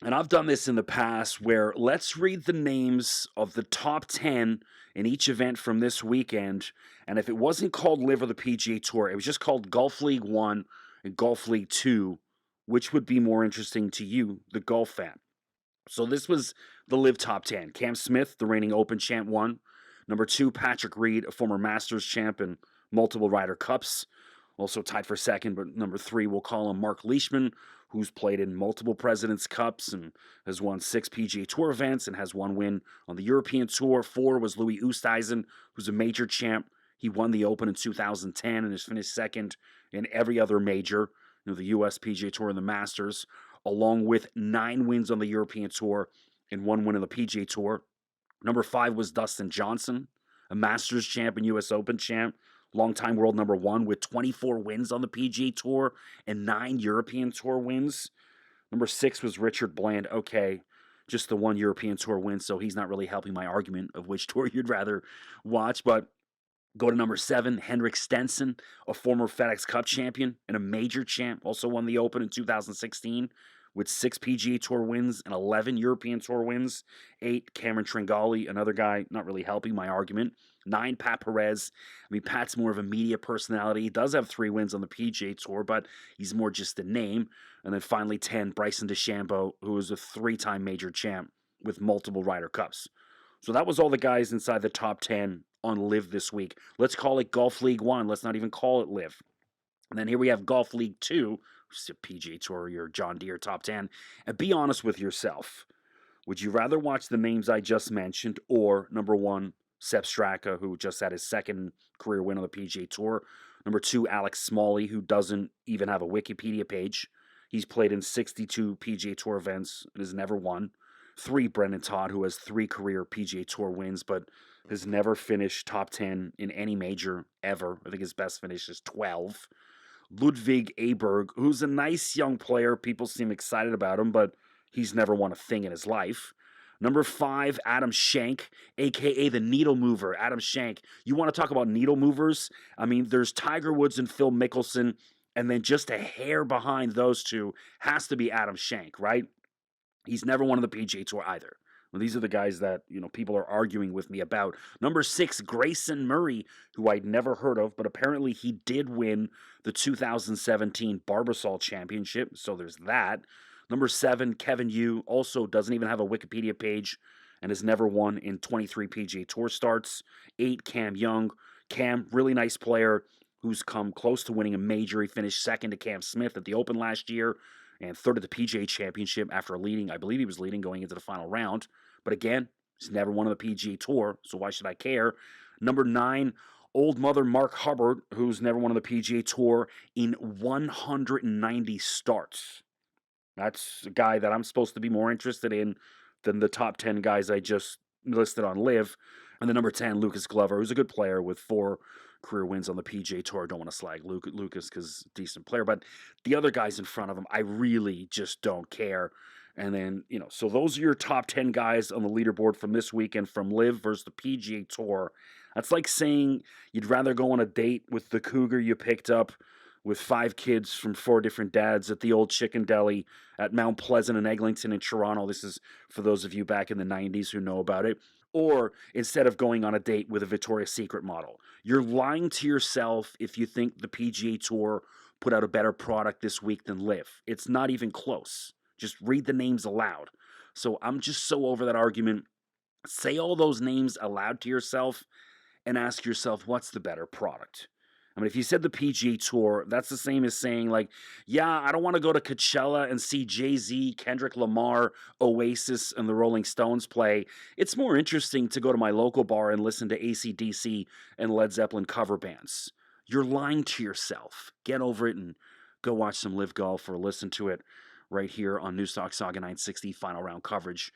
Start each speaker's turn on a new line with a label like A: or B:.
A: And I've done this in the past where let's read the names of the top 10 in each event from this weekend. And if it wasn't called LIV or the PGA Tour, it was just called Golf League 1 and Golf League 2, which would be more interesting to you, the golf fan? So this was the LIV top 10. Cam Smith, the reigning Open champ, won. Number 2, Patrick Reed, a former Masters champ and multiple Ryder Cups, also tied for second. But number 3, we'll call him Mark Leishman, who's played in multiple President's Cups and has won 6 PGA Tour events and has one win on the European Tour. 4 was Louis Oosthuizen, who's a major champ. He won the Open in 2010 and has finished second in every other major, the U.S. PGA Tour and the Masters, along with 9 wins on the European Tour and 1 win on the PGA Tour. Number 5 was Dustin Johnson, a Masters champ and U.S. Open champ, longtime world number 1 with 24 wins on the PGA Tour and 9 European Tour wins. Number 6 was Richard Bland. Okay, just the 1 European Tour win, so he's not really helping my argument of which tour you'd rather watch. But go to number 7, Henrik Stenson, a former FedEx Cup champion and a major champ, also won the Open in 2016 with 6 PGA Tour wins and 11 European Tour wins. 8, Cameron Tringali, another guy not really helping my argument. 9, Pat Perez. I mean, Pat's more of a media personality. He does have 3 wins on the PGA Tour, but he's more just a name. And then finally 10, Bryson DeChambeau, who is a 3-time major champ with multiple Ryder Cups. So that was all the guys inside the top 10 on LIV this week. Let's call it Golf League 1. Let's not even call it LIV. And then here we have Golf League 2, which is a PGA Tour, your John Deere top 10. And be honest with yourself. Would you rather watch the names I just mentioned or, number 1, Sepp Straka, who just had his 2nd career win on the PGA Tour? Number 2, Alex Smalley, who doesn't even have a Wikipedia page. He's played in 62 PGA Tour events and has never won. 3, Brendan Todd, who has 3 career PGA Tour wins, but has never finished top 10 in any major ever. I think his best finish is 12. Ludwig Aberg, who's a nice young player. People seem excited about him, but he's never won a thing in his life. Number 5, Adam Schenk, a.k.a. the needle mover. Adam Schenk. You want to talk about needle movers? I mean, there's Tiger Woods and Phil Mickelson, and then just a hair behind those two has to be Adam Schenk, right? He's never won on the PGA Tour either. Well, these are the guys that, people are arguing with me about. Number 6, Grayson Murray, who I'd never heard of, but apparently he did win the 2017 Barbasol Championship, so there's that. Number 7, Kevin Yu, also doesn't even have a Wikipedia page and has never won in 23 PGA Tour starts. 8, Cam Young. Cam, really nice player who's come close to winning a major. He finished 2nd to Cam Smith at the Open last year and 3rd at the PGA Championship after leading. I believe he was leading going into the final round. But again, he's never won on the PGA Tour, so why should I care? Number 9, old mother Mark Hubbard, who's never won on the PGA Tour in 190 starts. That's a guy that I'm supposed to be more interested in than the top 10 guys I just listed on LIV. And then number 10, Lucas Glover, who's a good player with 4 career wins on the PGA Tour. I don't want to slag Lucas because decent player. But the other guys in front of him, I really just don't care. And then, so those are your top 10 guys on the leaderboard from this weekend from LIV versus the PGA Tour. That's like saying you'd rather go on a date with the cougar you picked up with 5 kids from 4 different dads at the old Chicken Deli at Mount Pleasant and Eglinton in Toronto. This is for those of you back in the 90s who know about it. Or instead of going on a date with a Victoria's Secret model. You're lying to yourself if you think the PGA Tour put out a better product this week than LIV. It's not even close. Just read the names aloud. So I'm just so over that argument. Say all those names aloud to yourself and ask yourself, what's the better product? I mean, if you said the PGA Tour, that's the same as saying, like, yeah, I don't want to go to Coachella and see Jay-Z, Kendrick Lamar, Oasis, and the Rolling Stones play. It's more interesting to go to my local bar and listen to AC/DC and Led Zeppelin cover bands. You're lying to yourself. Get over it and go watch some LIV Golf or listen to it right here on Newstalk Sauga 960 Final Round coverage